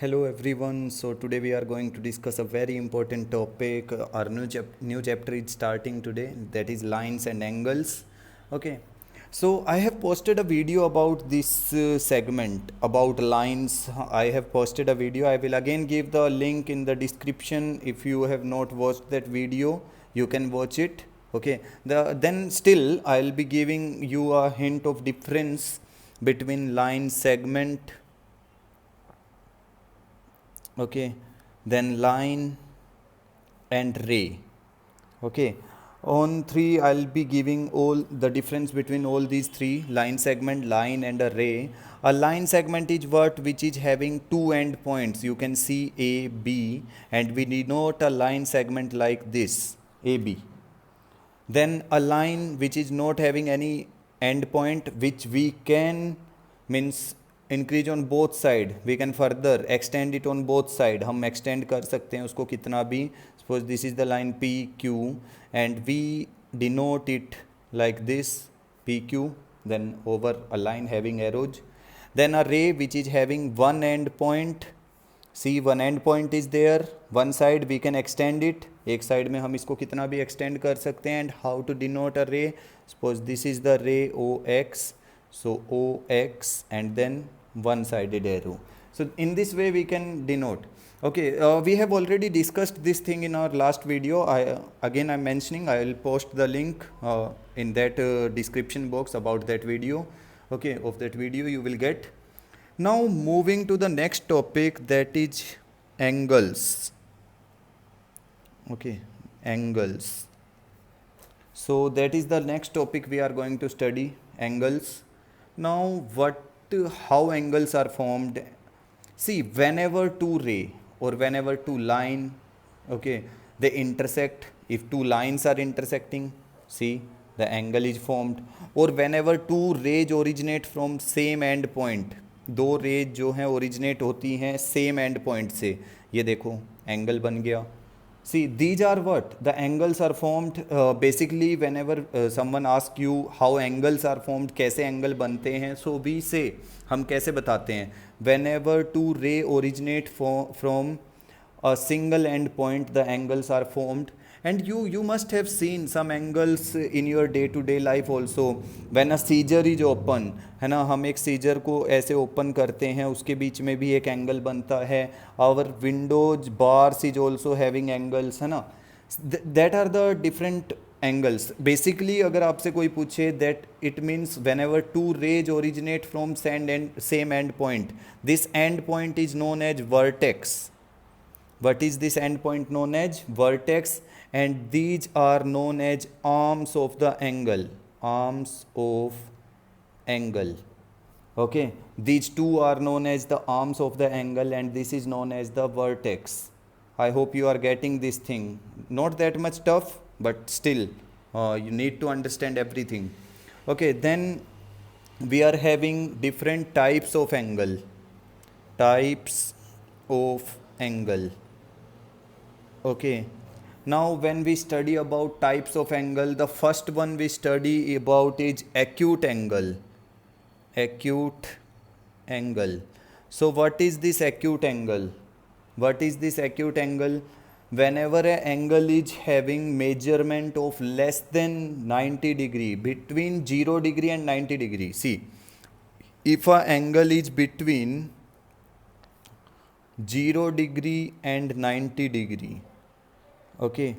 Hello everyone. So today we are going to discuss a very important topic. Our new chapter is starting today. That is lines and angles. Okay. So I have posted a video about this segment about lines. I have posted a video. I will again give the link in the description. If you have not watched that video, you can watch it. Okay. Then still I'll be giving you a hint of difference between line segment, okay, then line and ray. Okay, on 3 I'll be giving all the difference between all these three: line segment, line and a ray. A line segment is what which is having two end points, you can see A, B, and we denote a line segment like this, AB. Then a line which is not having any end point, which we can means increase on both side, we can further extend it on both side. हम extend कर सकते हैं उसको कितना भी. Suppose this is the line PQ and we denote it like this, PQ, then over a line having arrows. Then a ray which is having one end point. See, one end point is there, one side we can extend it, एक side में हम इसको कितना भी extend कर सकते हैं. And how to denote a ray? Suppose this is the ray OX, so OX and then one sided arrow. So in this way we can denote. Okay, we have already discussed this thing in our last video. I'm mentioning, I will post the link in that description box about that video. Okay, of that video you will get. Now moving to the next topic, that is angles. Okay, angles. So that is the next topic we are going to study, angles. Now how angles are formed? See, whenever two ray or whenever two line, okay, they intersect, if two lines are intersecting, see, the angle is formed. Or whenever two rays originate from same end point, दो raise जो हैं originate होती हैं same end point से, ये देखो angle बन गया. See, these are what the angles are formed. Basically whenever someone ask you how angles are formed, कैसे एंगल बनते हैं, सो वी से हम कैसे बताते हैं, whenever two ray originate from a single end point the angles are formed. And you must have seen some angles in your day to day life also. When a seizure is open, है ना, हम एक scissor को ऐसे open करते हैं, उसके बीच में भी एक एंगल बनता है. Our windows bars is also having angles, है ना. That are the different angles. Basically अगर आपसे कोई पूछे that it means whenever two rays originate from same end point, this end point is known as vertex. What is this end point known as? Vertex. And these are known as arms of the angle. Arms of angle. Okay, these two are known as the arms of the angle and this is known as the vertex. I hope you are getting this thing. Not that much tough, but still you need to understand everything. Okay, then we are having different types of angle. Types of angle. Okay, now when we study about types of angle, the first one we study about is acute angle. Acute angle. So what is this acute angle? What is this acute angle? Whenever an angle is having measurement of less than 90 degree, between 0 degree and 90 degree. See, if an angle is between 0 degree and 90 degree, okay,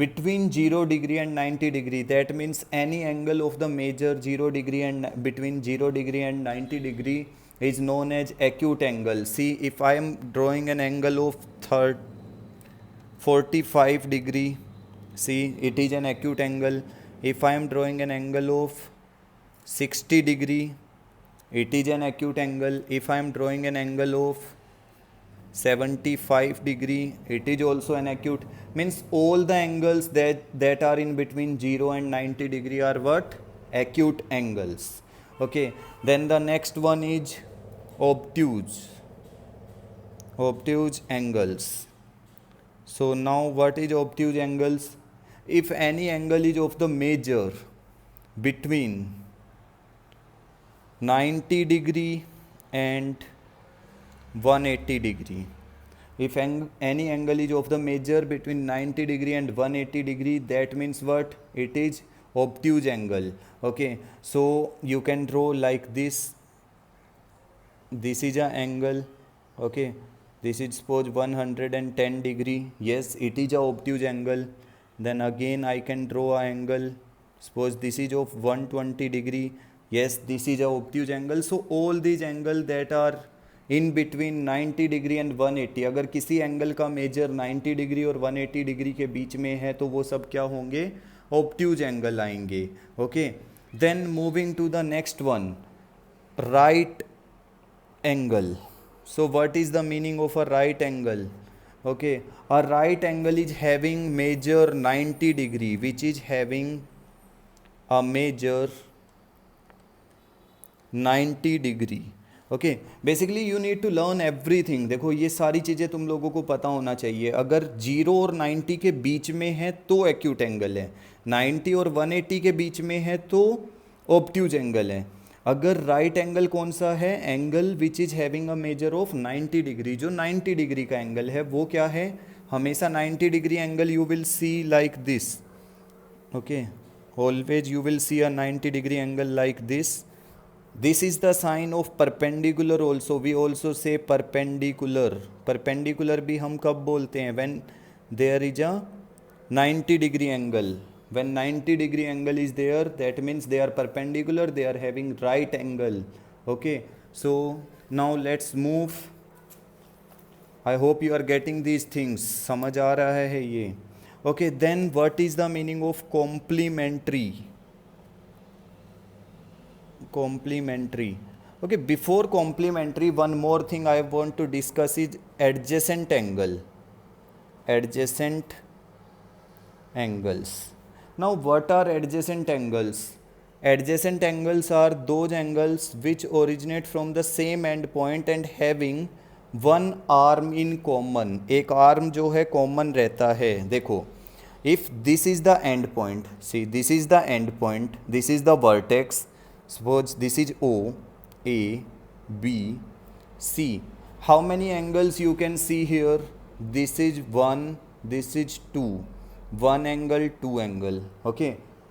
between 0 degree and 90 degree, that means any angle of the measure 0 degree and between 0 degree and 90 degree is known as acute angle. See, if I am drawing an angle of 45 degree, see, it is an acute angle. If I am drawing an angle of 60 degree, it is an acute angle. If I am drawing an angle of 75 degree, it is also an acute. Means all the angles that are in between 0 and 90 degree are what? Acute angles. Okay, then the next one is obtuse. Obtuse angles. So now what is obtuse angles? If any angle is of the measure between 90 degree and 180 degree. If any angle is of the measure between 90 degree and 180 degree, that means what? It is obtuse angle. Okay, so you can draw like this. This is a angle. Okay, this is suppose 110 degree. Yes, it is a obtuse angle. Then again I can draw an angle. Suppose this is of 120 degree. Yes, this is a obtuse angle. So all these angles that are in between 90 degree and 180, अगर किसी angle का major 90 degree और 180 degree के बीच में है तो वो सब क्या होंगे? ऑब्ट्यूज एंगल आएंगे. Okay, then moving to the next one, right angle. So what is the meaning of a right angle? Okay, a right angle is having measure 90 degree, which is having a measure 90 degree. Okay, basically you need to learn everything. देखो ये सारी चीज़ें तुम लोगों को पता होना चाहिए. अगर 0 और 90 के बीच में है तो एक्यूट एंगल है, 90 और 180 के बीच में है तो ऑब्ट्यूज एंगल है. अगर राइट एंगल कौन सा है? Angle which is having a measure of 90 degree. जो 90 डिग्री का एंगल है वो क्या है? हमेशा 90 degree angle you will see like this. Okay, always you will see a 90 degree angle like this. This is the sign of perpendicular also. We also say perpendicular. Perpendicular भी हम कब बोलते हैं? When there is a 90 degree angle. When 90 degree angle is there, that means they are perpendicular, they are having right angle. Okay, so now let's move. I hope you are getting these things. समझ आ रहा है ये? Okay, then what is the meaning of complementary? Complementary. Okay, before complementary, one more thing I want to discuss is adjacent angle. Adjacent angles. Now what are adjacent angles? Adjacent angles are those angles which originate from the same end point and having one arm in common. एक arm जो है common रहता है. देखो, if this is the end point, see this is the end point, this is the vertex. Suppose this is O, A, B, C. How many angles you can see here? This is 1, this is 2. 1 angle, 2 angle. Okay,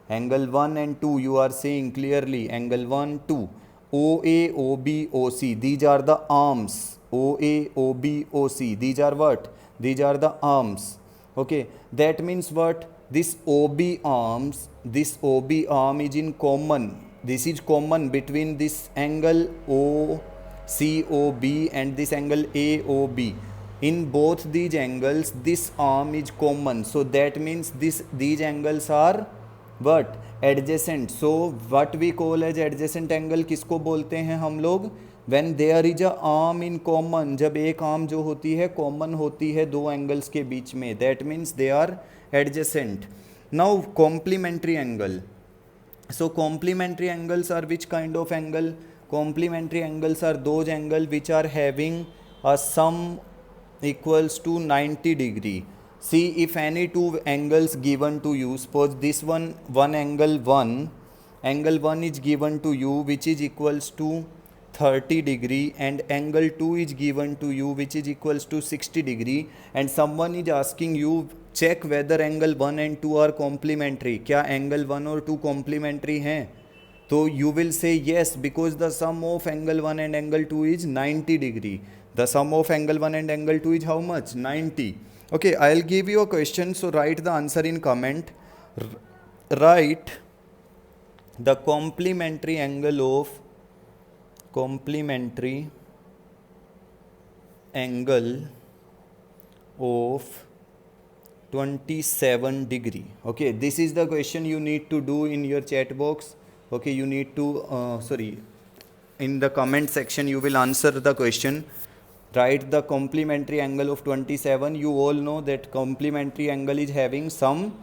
angle 1 and 2 you are seeing clearly. Angle 1, 2. OA, OB, OC. These are the arms. OA, OB, OC. These are what? These are the arms. Okay, that means what? This OB arms, this OB arm is in common. This is common between this angle OCOB and this angle AOB. In both these angles, this arm is common. So that means these angles are what? Adjacent. So what we call as adjacent angle किसको बोलते हैं हम लोग? When there is a arm in common. जब एक arm जो होती है common होती है दो angles के बीच में. That means they are adjacent. Now complementary angle. So complementary angles are which kind of angle? Complementary angles are those angles which are having a sum equals to 90 degree. See, if any two angles given to you, suppose this one angle 1 is given to you which is equals to 30 degree and angle 2 is given to you which is equals to 60 degree, and someone is asking you check whether angle 1 and 2 are complementary. क्या angle 1 और 2 complementary हैं? तो you will say yes because the sum of angle 1 and angle 2 is 90 degree. The sum of angle 1 and angle 2 is how much? 90. Okay, I'll give you a question, so write the answer in comment. Write the complementary angle of angle of 27 degree. Okay, this is the question you need to do in your chat box. Okay, you need to in the comment section you will answer the question. Write the complementary angle of 27. You all know that complementary angle is having sum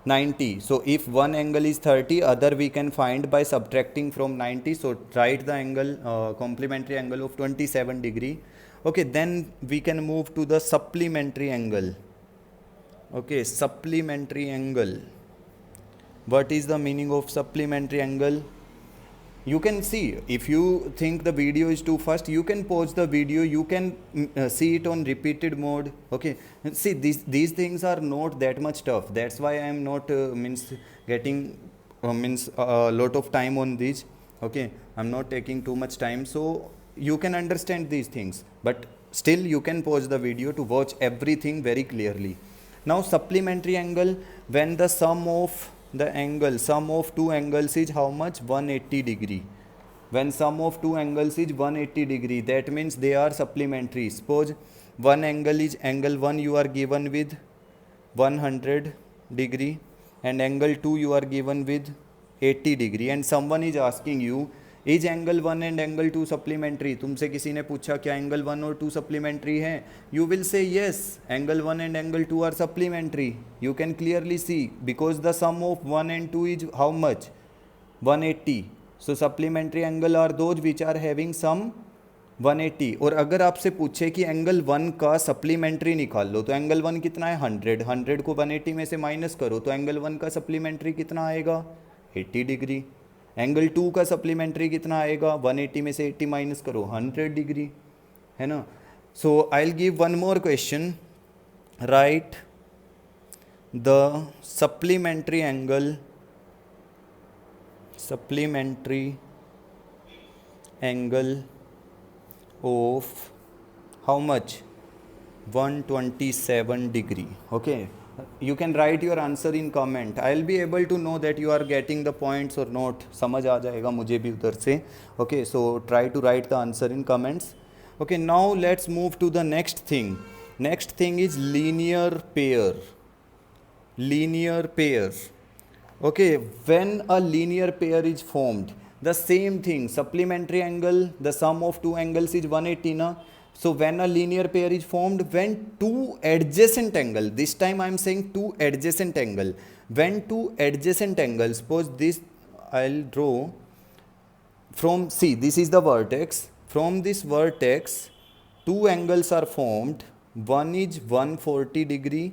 90. So if one angle is 30, other we can find by subtracting from 90. So write the angle complementary angle of 27 degree. Okay, then we can move to the supplementary angle. Okay, supplementary angle. What is the meaning of supplementary angle? You can see, if you think the video is too fast, you can pause the video, you can see it on repeated mode. Okay, see, these things are not that much tough. That's why I am not means getting means a lot of time on these. Okay, I'm not taking too much time, so you can understand these things, but still you can pause the video to watch everything very clearly. Now supplementary angle, when the sum of two angles is how much? 180 degree. When sum of two angles is 180 degree, that means they are supplementary. Suppose one angle is angle 1, you are given with 100 degree, and angle 2 you are given with 80 degree, and someone is asking you, is angle 1 and angle 2 supplementary? तुमसे किसी ने पूछा क्या angle 1 और 2 supplementary है? You will say yes, angle 1 and angle 2 are supplementary. You can clearly see because the sum of 1 and 2 is how much? 180. So supplementary angle are those which are having sum 180. और अगर आपसे पूछे कि angle 1 का supplementary निकाल लो, तो angle 1 कितना है? 100 को 180 में से माइनस करो, तो एंगल 1 का सप्लीमेंट्री कितना आएगा? 80 डिग्री. एंगल 2 का सप्लीमेंट्री कितना आएगा? 180 में से 80 माइनस करो, 100 डिग्री, है ना. So I will give one more question. Right the supplementary angle of how much? 127 degree. Okay, you can write your answer in comment. I'll be able to know that you are getting the points or not. समझ आ जाएगा मुझे भी उधर से. Okay, so try to write the answer in comments. Okay, now let's move to the next thing. Next thing is linear pair. Okay, when a linear pair is formed, the same thing, supplementary angle, the sum of two angles is 180 na. So when a linear pair is formed, when two adjacent angle, this time I am saying two adjacent angle, when two adjacent angles, suppose this, I'll draw from, see, this is the vertex, from this vertex two angles are formed, one is 140 degree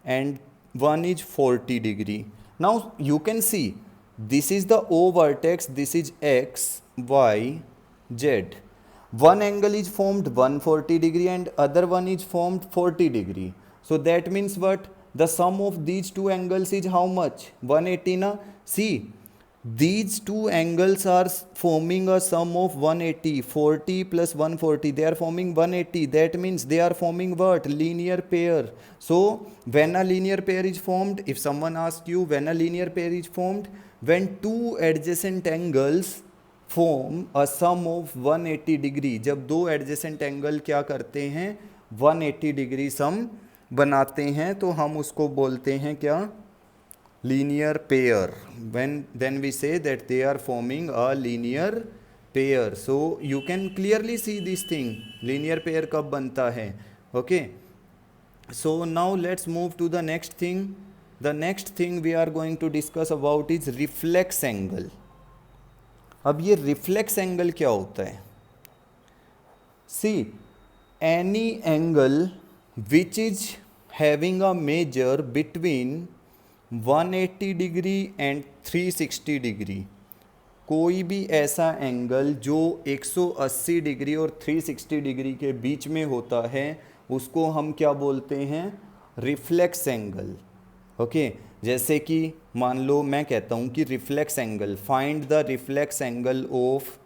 and one is 40 degree. Now you can see, this is the O vertex, this is X, Y, Z. One angle is formed 140 degree and other one is formed 40 degree. So that means what? The sum of these two angles is how much? 180 na? See, these two angles are forming a sum of 180. 40 plus 140, they are forming 180. That means they are forming what? Linear pair. So when a linear pair is formed, if someone asks you when a linear pair is formed, when two adjacent angles form a sum of 180 degree, जब दो adjacent angle क्या करते हैं? 180 degree sum बनाते हैं, तो हम उसको बोलते हैं क्या? Linear pair. Then we say that they are forming a linear pair. So you can clearly see this thing, linear pair कब बनता है. Okay, so now let's move to the next thing. The next thing we are going to discuss about is reflex angle. अब ये reflex angle क्या होता है? See, any angle which is having a measure between 180 degree and 360 degree, कोई भी ऐसा angle जो 180 degree और 360 डिग्री के बीच में होता है, उसको हम क्या बोलते हैं? Reflex angle. ओके, जैसे कि मान लो मैं कहता हूँ कि reflex angle, find the reflex angle of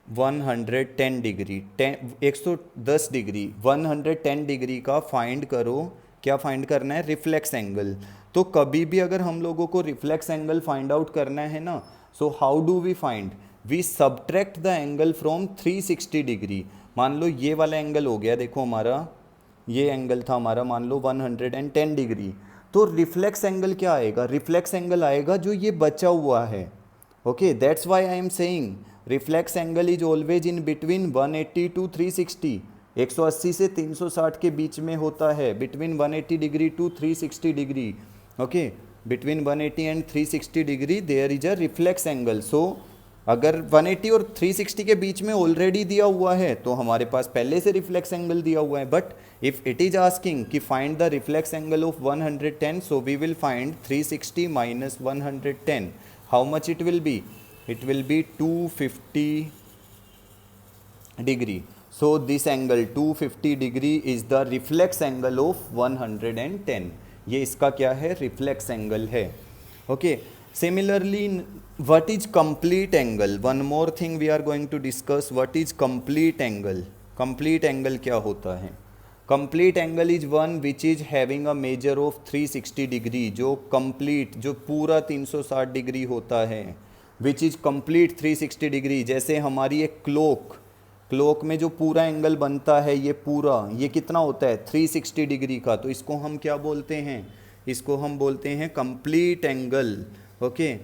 110 degree, 110 degree, 110 degree का फाइंड करो. क्या फाइंड करना है? Reflex angle. तो कभी भी अगर हम लोगों को रिफ्लेक्स एंगल फाइंड आउट करना है ना, so how do we find? We subtract the angle from 360 degree. मान लो ये वाला एंगल हो गया, देखो हमारा ये एंगल था हमारा, मान लो 110 डिग्री. तो रिफ्लेक्स एंगल क्या आएगा? रिफ्लेक्स एंगल आएगा जो ये बचा हुआ है. Okay, that's why I am saying reflex angle is always in between 180 to 360. 180 से 360 के बीच में होता है, between 180 degree to 360 degree. Okay, between 180 and 360 degree there is a reflex angle. So अगर 180 और 360 के बीच में ऑलरेडी दिया हुआ है, तो हमारे पास पहले से रिफ्लेक्स एंगल दिया हुआ है. But if it is asking कि find the reflex angle of 110, so we will find 360 minus 110. How much it will be? it will be 250 degree. So this angle 250 degree is the reflex angle of 110. ये इसका क्या है, reflex angle है. Okay, similarly what is complete angle. One more thing we are going to discuss, what is complete angle. Complete angle क्या होता है. Complete angle is one which is having a measure of 360 degree. जो complete, जो पूरा 360 degree होता है, which is complete 360 degree. जैसे हमारी एक क्लोक में जो पूरा एंगल बनता है, ये पूरा, ये कितना होता है 360 डिग्री का. तो इसको हम क्या बोलते हैं, इसको हम बोलते हैं complete angle. Okay,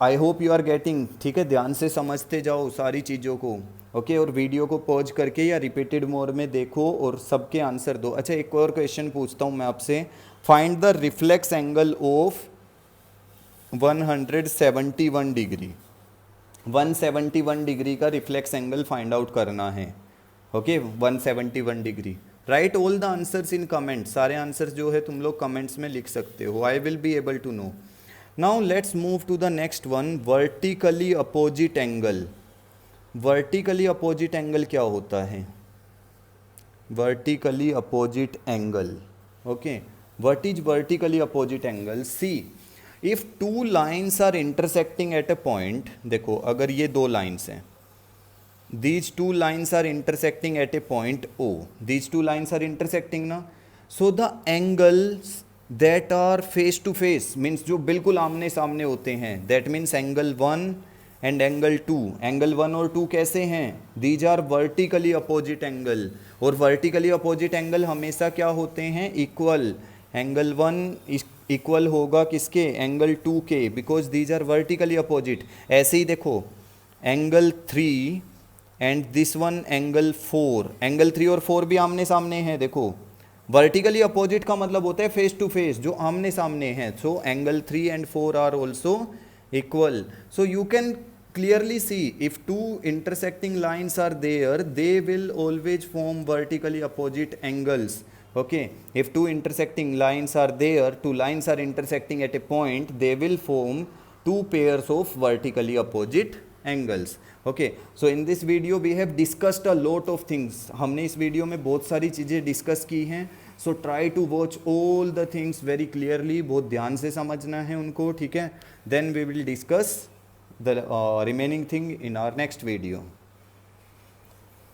I hope you are getting. ठीक है, ध्यान से समझते जाओ सारी चीज़ों को. ओके, और वीडियो को पॉज करके या रिपीटेड मोड में देखो और सबके आंसर दो. अच्छा, एक और क्वेश्चन पूछता हूँ मैं आपसे. Find the reflex angle of 171 degree. 171 degree का रिफ्लेक्स एंगल फाइंड आउट करना है. Okay, 171 degree. Write all the answers in comment. सारे आंसर्स जो है तुम लोग कमेंट्स में लिख सकते हो. I will be able to know. Now let's move to the next one, vertically opposite angle. Vertically opposite angle क्या होता है. Vertically opposite angle. Okay, what is vertically opposite angle. See, if two lines are intersecting at a point. देखो, अगर ये दो lines हैं, these two lines are intersecting at a point O. These two lines are intersecting ना. So the angles that are face to face means जो बिल्कुल आमने सामने होते हैं, that means angle 1 and angle 2. angle 1 और 2 कैसे हैं, these are vertically opposite angle. और vertically opposite angle हमेशा क्या होते हैं, इक्वल. angle 1 इक्वल होगा किसके, angle 2 के, because these are vertically opposite. ऐसे ही देखो, angle 3 and this one angle 4. Angle 3 और 4 भी आमने सामने हैं. देखो, वर्टिकली अपोजिट का मतलब होता है फेस टू फेस, जो आमने सामने हैं. So angle 3 and 4 are also equal. So you can clearly see, if two intersecting lines are there, they will always form vertically opposite angles. okay, if two intersecting lines are there, two lines are intersecting at a point, they will form two pairs of vertically opposite angles. okay, so in this video we have discussed a lot of things. हमने इस video में बहुत सारी चीज़ें discuss की हैं. So try to watch all the things very clearly. बहुत ध्यान से समझना है उनको. ठीक है, then we will discuss the remaining thing in our next video.